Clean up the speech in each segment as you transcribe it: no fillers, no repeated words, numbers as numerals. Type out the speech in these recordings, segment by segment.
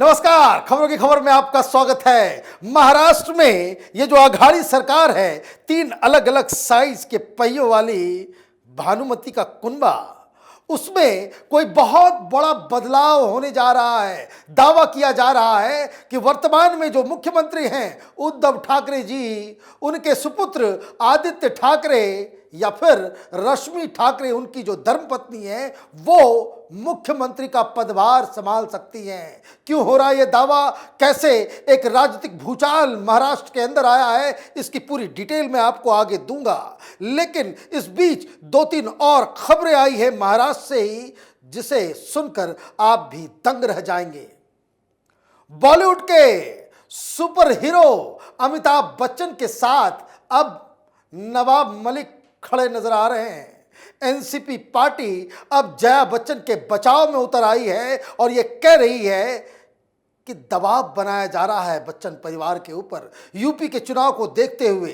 नमस्कार, खबरों की खबर में आपका स्वागत है। महाराष्ट्र में ये जो अघाड़ी सरकार है, 3 अलग अलग साइज के पहियों वाली भानुमति का कुनबा, उसमें कोई बहुत बड़ा बदलाव होने जा रहा है। दावा किया जा रहा है कि वर्तमान में जो मुख्यमंत्री हैं उद्धव ठाकरे जी, उनके सुपुत्र आदित्य ठाकरे या फिर रश्मि ठाकरे, उनकी जो धर्मपत्नी है, वो मुख्यमंत्री का पदभार संभाल सकती हैं। क्यों हो रहा है यह दावा, कैसे एक राजनीतिक भूचाल महाराष्ट्र के अंदर आया है, इसकी पूरी डिटेल मैं आपको आगे दूंगा। लेकिन इस बीच 2-3 और खबरें आई है महाराष्ट्र से ही, जिसे सुनकर आप भी दंग रह जाएंगे। बॉलीवुड के सुपर हीरो अमिताभ बच्चन के साथ अब नवाब मलिक खड़े नजर आ रहे हैं। एनसीपी पार्टी अब जया बच्चन के बचाव में उतर आई है और यह कह रही है कि दबाव बनाया जा रहा है बच्चन परिवार के ऊपर। यूपी के चुनाव को देखते हुए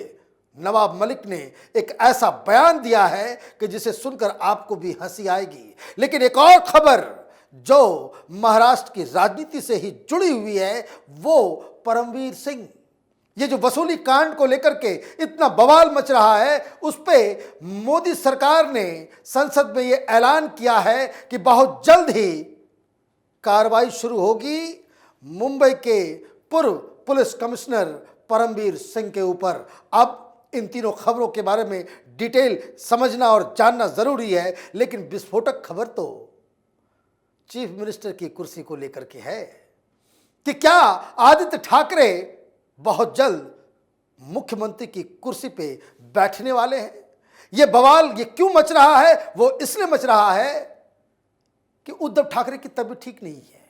नवाब मलिक ने एक ऐसा बयान दिया है कि जिसे सुनकर आपको भी हंसी आएगी। लेकिन एक और खबर जो महाराष्ट्र की राजनीति से ही जुड़ी हुई है, वो परमवीर सिंह, ये जो वसूली कांड को लेकर के इतना बवाल मच रहा है, उस पे मोदी सरकार ने संसद में ये ऐलान किया है कि बहुत जल्द ही कार्रवाई शुरू होगी मुंबई के पूर्व पुलिस कमिश्नर परमवीर सिंह के ऊपर। अब इन तीनों खबरों के बारे में डिटेल समझना और जानना जरूरी है, लेकिन विस्फोटक खबर तो चीफ मिनिस्टर की कुर्सी को लेकर के है कि क्या आदित्य ठाकरे बहुत जल्द मुख्यमंत्री की कुर्सी पे बैठने वाले हैं। यह बवाल ये क्यों मच रहा है, वो इसलिए मच रहा है कि उद्धव ठाकरे की तबीयत ठीक नहीं है।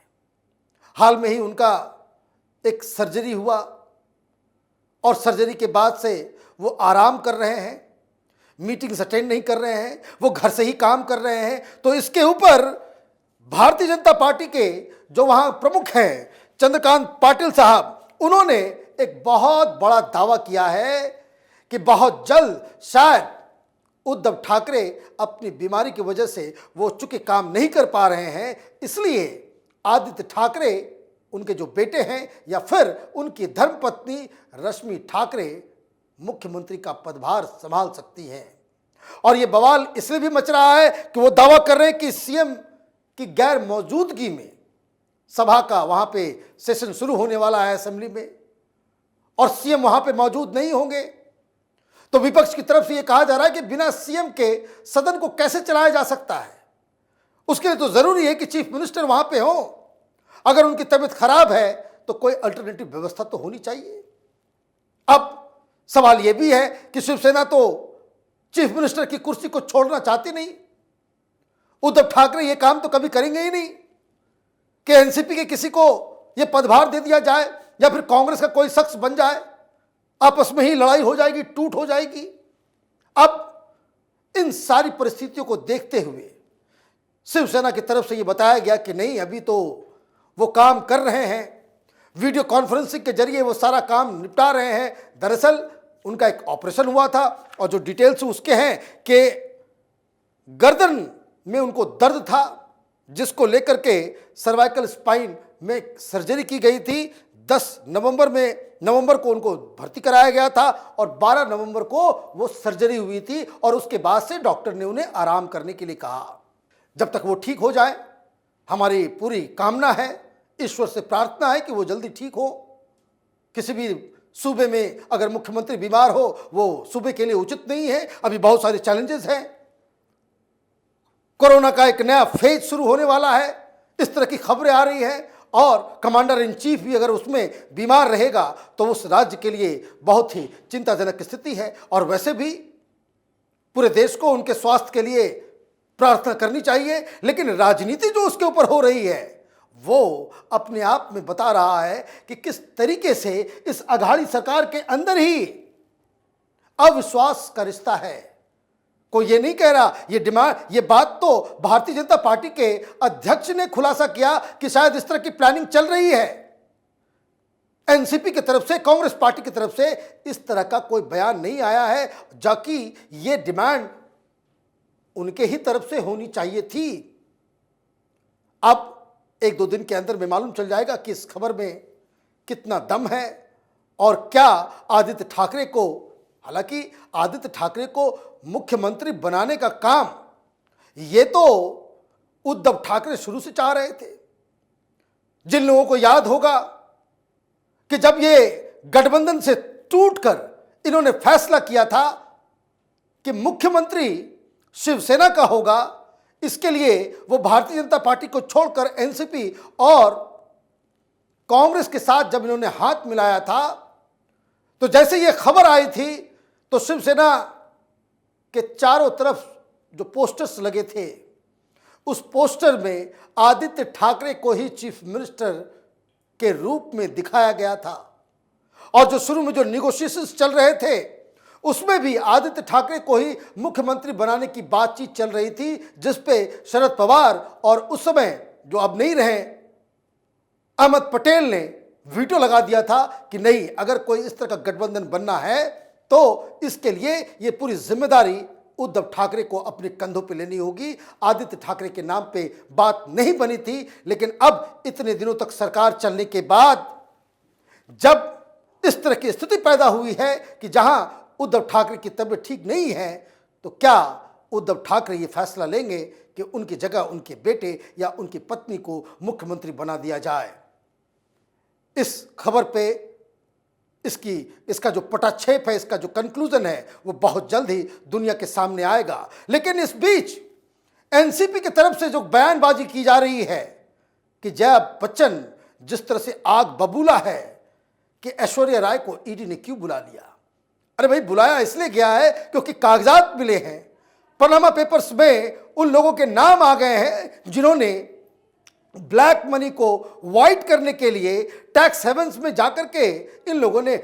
हाल में ही उनका एक सर्जरी हुआ और सर्जरी के बाद से वो आराम कर रहे हैं, मीटिंग्स अटेंड नहीं कर रहे हैं, वो घर से ही काम कर रहे हैं। तो इसके ऊपर भारतीय जनता पार्टी के जो वहां प्रमुख हैं चंद्रकांत पाटिल साहब, उन्होंने एक बहुत बड़ा दावा किया है कि बहुत जल्द शायद उद्धव ठाकरे अपनी बीमारी की वजह से वो चूंकि काम नहीं कर पा रहे हैं, इसलिए आदित्य ठाकरे, उनके जो बेटे हैं या फिर उनकी धर्मपत्नी रश्मि ठाकरे, मुख्यमंत्री का पदभार संभाल सकती हैं। और ये बवाल इसलिए भी मच रहा है कि वो दावा कर रहे हैं कि सीएम की गैर मौजूदगी में सभा का वहां पे सेशन शुरू होने वाला है असेंबली में, और सीएम वहां पे मौजूद नहीं होंगे। तो विपक्ष की तरफ से यह कहा जा रहा है कि बिना सीएम के सदन को कैसे चलाया जा सकता है। उसके लिए तो जरूरी है कि चीफ मिनिस्टर वहां पे हो। अगर उनकी तबीयत खराब है तो कोई अल्टरनेटिव व्यवस्था तो होनी चाहिए। अब सवाल यह भी है कि शिवसेना तो चीफ मिनिस्टर की कुर्सी को छोड़ना चाहती नहीं। उद्धव ठाकरे यह काम तो कभी करेंगे ही नहीं कि एनसीपी के किसी को यह पदभार दे दिया जाए या फिर कांग्रेस का कोई शख्स बन जाए, आपस में ही लड़ाई हो जाएगी, टूट हो जाएगी। अब इन सारी परिस्थितियों को देखते हुए शिवसेना की तरफ से यह बताया गया कि नहीं, अभी तो वो काम कर रहे हैं, वीडियो कॉन्फ्रेंसिंग के जरिए वो सारा काम निपटा रहे हैं। दरअसल उनका एक ऑपरेशन हुआ था और जो डिटेल्स उसके हैं कि गर्दन में उनको दर्द था, जिसको लेकर के सर्वाइकल स्पाइन में सर्जरी की गई थी। 10 नवंबर को उनको भर्ती कराया गया था और 12 नवंबर को वो सर्जरी हुई थी, और उसके बाद से डॉक्टर ने उन्हें आराम करने के लिए कहा। जब तक वो ठीक हो जाए, हमारी पूरी कामना है, ईश्वर से प्रार्थना है कि वो जल्दी ठीक हो। किसी भी सूबे में अगर मुख्यमंत्री बीमार हो, वो सूबे के लिए उचित नहीं है। अभी बहुत सारे चैलेंजेस हैं, कोरोना का एक नया फेज शुरू होने वाला है, इस तरह की खबरें आ रही हैं। और कमांडर इन चीफ भी अगर उसमें बीमार रहेगा तो उस राज्य के लिए बहुत ही चिंताजनक स्थिति है। और वैसे भी पूरे देश को उनके स्वास्थ्य के लिए प्रार्थना करनी चाहिए। लेकिन राजनीति जो उसके ऊपर हो रही है, वो अपने आप में बता रहा है कि किस तरीके से इस अघाड़ी सरकार के अंदर ही अविश्वास का रिश्ता है। कोई ये नहीं कह रहा, ये बात तो भारतीय जनता पार्टी के अध्यक्ष ने खुलासा किया कि शायद इस तरह की प्लानिंग चल रही है। एनसीपी की तरफ से, कांग्रेस पार्टी की तरफ से इस तरह का कोई बयान नहीं आया है, जबकि ये डिमांड उनके ही तरफ से होनी चाहिए थी। अब एक दो दिन के अंदर में मालूम चल जाएगा कि इस खबर में कितना दम है और क्या आदित्य ठाकरे को, हालांकि आदित्य ठाकरे को मुख्यमंत्री बनाने का काम ये तो उद्धव ठाकरे शुरू से चाह रहे थे। जिन लोगों को याद होगा कि जब ये गठबंधन से टूटकर इन्होंने फैसला किया था कि मुख्यमंत्री शिवसेना का होगा, इसके लिए वो भारतीय जनता पार्टी को छोड़कर एनसीपी और कांग्रेस के साथ जब इन्होंने हाथ मिलाया था, तो जैसे ये खबर आई थी तो शिवसेना के चारों तरफ जो पोस्टर्स लगे थे, उस पोस्टर में आदित्य ठाकरे को ही चीफ मिनिस्टर के रूप में दिखाया गया था। और जो शुरू में जो निगोशिएशंस चल रहे थे उसमें भी आदित्य ठाकरे को ही मुख्यमंत्री बनाने की बातचीत चल रही थी, जिस पे शरद पवार और उस समय जो अब नहीं रहे अहमद पटेल ने वीटो लगा दिया था कि नहीं, अगर कोई इस तरह का गठबंधन बनना है तो इसके लिए ये पूरी जिम्मेदारी उद्धव ठाकरे को अपने कंधों पे लेनी होगी। आदित्य ठाकरे के नाम पे बात नहीं बनी थी, लेकिन अब इतने दिनों तक सरकार चलने के बाद जब इस तरह की स्थिति पैदा हुई है कि जहां उद्धव ठाकरे की तबीयत ठीक नहीं है, तो क्या उद्धव ठाकरे ये फैसला लेंगे कि उनकी जगह उनके बेटे या उनकी पत्नी को मुख्यमंत्री बना दिया जाए। इस खबर पे इसका जो पटाक्षेप है, इसका जो कंक्लूजन है, वो बहुत जल्द ही दुनिया के सामने आएगा। लेकिन इस बीच एनसीपी की तरफ से जो बयानबाजी की जा रही है कि जया बच्चन जिस तरह से आग बबूला है कि ऐश्वर्या राय को ईडी ने क्यों बुला लिया। अरे भाई, बुलाया इसलिए गया है क्योंकि कागजात मिले हैं, पनामा पेपर्स में उन लोगों के नाम आ गए हैं जिन्होंने ब्लैक मनी को वाइट करने के लिए टैक्स हेवंस में जाकर के इन लोगों ने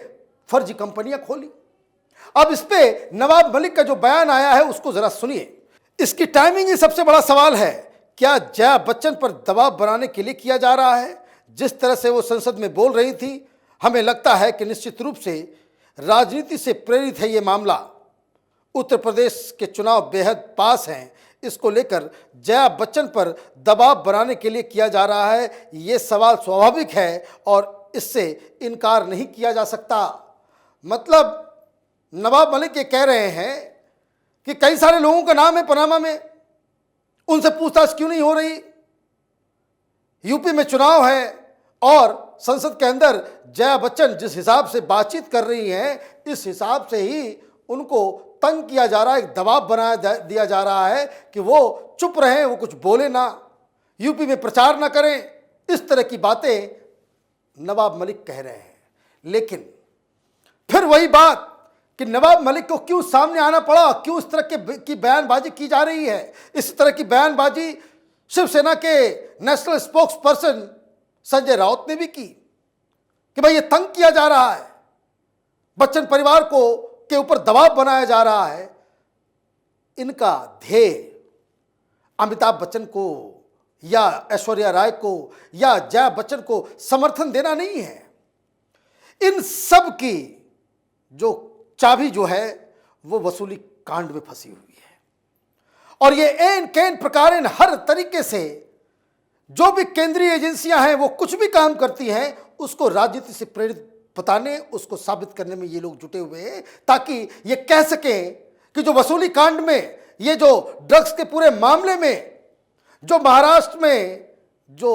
फर्जी कंपनियां खोली। अब इस पे नवाब मलिक का जो बयान आया है उसको जरा सुनिए। इसकी टाइमिंग ही सबसे बड़ा सवाल है। क्या जया बच्चन पर दबाव बनाने के लिए किया जा रहा है? जिस तरह से वो संसद में बोल रही थी, हमें लगता है कि निश्चित रूप से राजनीति से प्रेरित है ये मामला। उत्तर प्रदेश के चुनाव बेहद पास हैं, इसको लेकर जया बच्चन पर दबाव बनाने के लिए किया जा रहा है, ये सवाल स्वाभाविक है और इससे इनकार नहीं किया जा सकता। मतलब नवाब मलिक ये कह रहे हैं कि कई सारे लोगों का नाम है पनामा में, उनसे पूछताछ क्यों नहीं हो रही? यूपी में चुनाव है और संसद के अंदर जया बच्चन जिस हिसाब से बातचीत कर रही हैं, इस हिसाब से ही उनको तंग किया जा रहा है, दबाव बनाया दिया जा रहा है कि वो चुप रहें, वो कुछ बोले ना, यूपी में प्रचार ना करें। इस तरह की बातें नवाब मलिक कह रहे हैं। लेकिन फिर वही बात कि नवाब मलिक को क्यों सामने आना पड़ा, क्यों इस तरह की बयानबाजी की जा रही है? इस तरह की बयानबाजी शिवसेना के national spokes person Sanjay Raut ने भी की कि भाई ये तंग किया जा रहा है, बच्चन परिवार को के ऊपर दबाव बनाया जा रहा है। इनका ध्येय अमिताभ बच्चन को या ऐश्वर्या राय को या जया बच्चन को समर्थन देना नहीं है। इन सब की जो चाबी जो है वो वसूली कांड में फंसी हुई है और ये एन कैन प्रकार हर तरीके से जो भी केंद्रीय एजेंसियां हैं वो कुछ भी काम करती हैं, उसको राजनीति से प्रेरित बताने, उसको साबित करने में ये लोग जुटे हुए हैं ताकि ये कह सकें कि जो वसूली कांड में, ये जो ड्रग्स के पूरे मामले में जो महाराष्ट्र में जो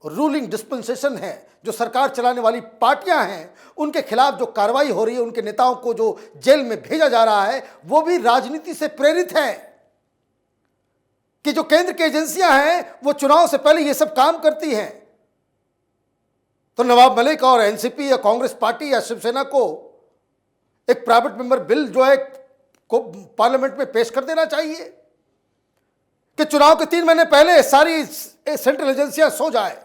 रूलिंग डिस्पेंसेशन है, जो सरकार चलाने वाली पार्टियां हैं, उनके खिलाफ जो कार्रवाई हो रही है, उनके नेताओं को जो जेल में भेजा जा रहा है, वो भी राजनीति से प्रेरित है कि जो केंद्र की एजेंसियां हैं वो चुनाव से पहले ये सब काम करती हैं। तो नवाब मलिक और एनसीपी या कांग्रेस पार्टी या शिवसेना को एक प्राइवेट मेंबर बिल जो है को पार्लियामेंट में पेश कर देना चाहिए कि चुनाव के 3 महीने पहले सारी सेंट्रल एजेंसियां सो जाए।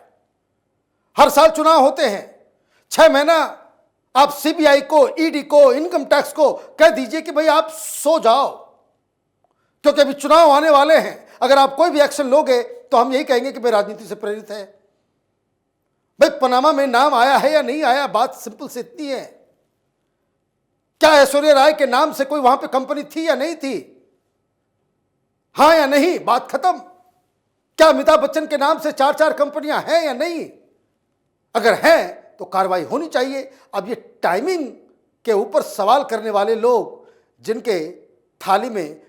हर साल चुनाव होते हैं, 6 महीना आप सीबीआई को, ईडी को, इनकम टैक्स को कह दीजिए कि भाई आप सो जाओ, क्योंकि अभी चुनाव आने वाले हैं। अगर आप कोई भी एक्शन लोगे तो हम यही कहेंगे कि भाई राजनीति से प्रेरित है। भाई पनामा में नाम आया है या नहीं आया, बात सिंपल से इतनी है। क्या ऐश्वर्या राय के नाम से कोई वहां पे कंपनी थी या नहीं थी? हां या नहीं, बात खत्म। क्या अमिताभ बच्चन के नाम से 4-4 कंपनियां हैं या नहीं? अगर हैं तो कार्रवाई होनी चाहिए। अब ये टाइमिंग के ऊपर सवाल करने वाले लोग, जिनके थाली में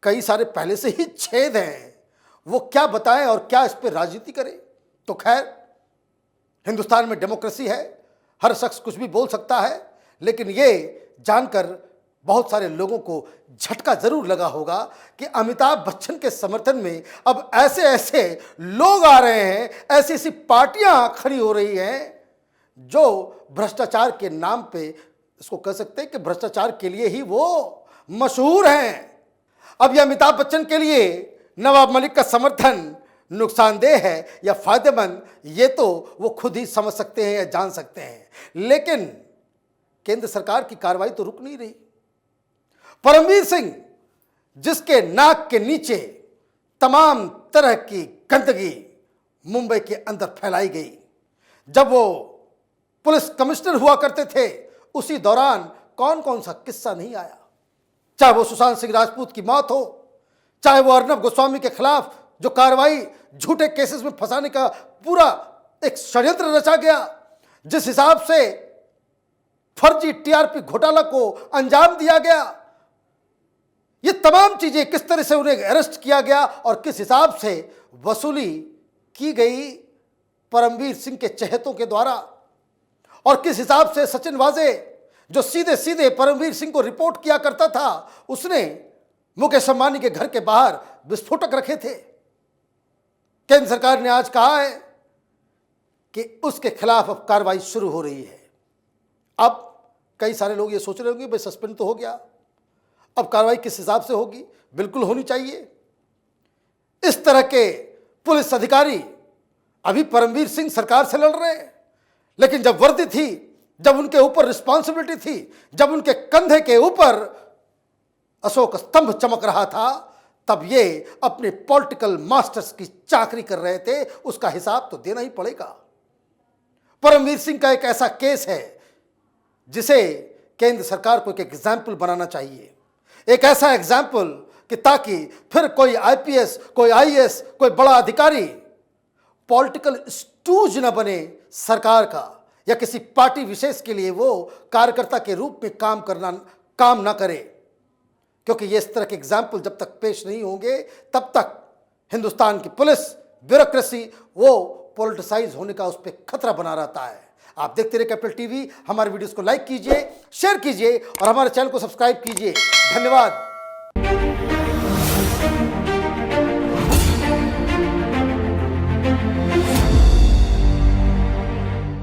कई सारे पहले से ही छेद हैं, वो क्या बताएं और क्या इस पर राजनीति करें? तो खैर, हिंदुस्तान में डेमोक्रेसी है, हर शख्स कुछ भी बोल सकता है, लेकिन ये जानकर बहुत सारे लोगों को झटका जरूर लगा होगा कि अमिताभ बच्चन के समर्थन में अब ऐसे ऐसे लोग आ रहे हैं, ऐसी ऐसी पार्टियां खड़ी हो रही हैं जो भ्रष्टाचार के नाम पे, इसको कह सकते हैं कि भ्रष्टाचार के लिए ही वो मशहूर हैं। अब ये अमिताभ बच्चन के लिए नवाब मलिक का समर्थन नुकसानदेह है या फायदेमंद, ये तो वो खुद ही समझ सकते हैं या जान सकते हैं, लेकिन केंद्र सरकार की कार्रवाई तो रुक नहीं रही। परमवीर सिंह, जिसके नाक के नीचे तमाम तरह की गंदगी मुंबई के अंदर फैलाई गई, जब वो पुलिस कमिश्नर हुआ करते थे, उसी दौरान कौन कौन सा किस्सा नहीं आया? चाहे वो सुशांत सिंह राजपूत की मौत हो, चाहे वो अर्नब गोस्वामी के खिलाफ जो कार्रवाई, झूठे केसेस में फंसाने का पूरा एक षड्यंत्र रचा गया, जिस हिसाब से फर्जी टीआरपी घोटाला को अंजाम दिया गया, ये तमाम चीजें, किस तरह से उन्हें अरेस्ट किया गया और किस हिसाब से वसूली की गई परमवीर सिंह के चहेतों के द्वारा, और किस हिसाब से सचिन वाजे, जो सीधे सीधे परमवीर सिंह को रिपोर्ट किया करता था, उसने मुकेश अंबानी के घर के बाहर विस्फोटक रखे थे। केंद्र सरकार ने आज कहा है कि उसके खिलाफ अब कार्रवाई शुरू हो रही है। अब कई सारे लोग ये सोच रहे होंगे भाई सस्पेंड तो हो गया, अब कार्रवाई किस हिसाब से होगी? बिल्कुल होनी चाहिए। इस तरह के पुलिस अधिकारी अभी परमवीर सिंह सरकार से लड़ रहे हैं, लेकिन जब वर्दी थी, जब उनके ऊपर रिस्पॉन्सिबिलिटी थी, जब उनके कंधे के ऊपर अशोक स्तंभ चमक रहा था, तब ये अपने पॉलिटिकल मास्टर्स की चाकरी कर रहे थे। उसका हिसाब तो देना ही पड़ेगा। परमवीर सिंह का एक ऐसा केस है जिसे केंद्र सरकार को एक एग्जाम्पल बनाना चाहिए, एक ऐसा एग्जाम्पल कि ताकि फिर कोई आईपीएस, कोई आईएएस, कोई बड़ा अधिकारी पॉलिटिकल स्टूज न बने सरकार का, या किसी पार्टी विशेष के लिए वो कार्यकर्ता के रूप में काम ना करे। क्योंकि ये इस तरह के एग्जाम्पल जब तक पेश नहीं होंगे, तब तक हिंदुस्तान की पुलिस ब्यूरोक्रेसी वो पॉलिटिसाइज होने का उस पर खतरा बना रहता है। आप देखते रहिए कैपिटल टीवी। हमारे वीडियोस को लाइक कीजिए, शेयर कीजिए और हमारे चैनल को सब्सक्राइब कीजिए। धन्यवाद।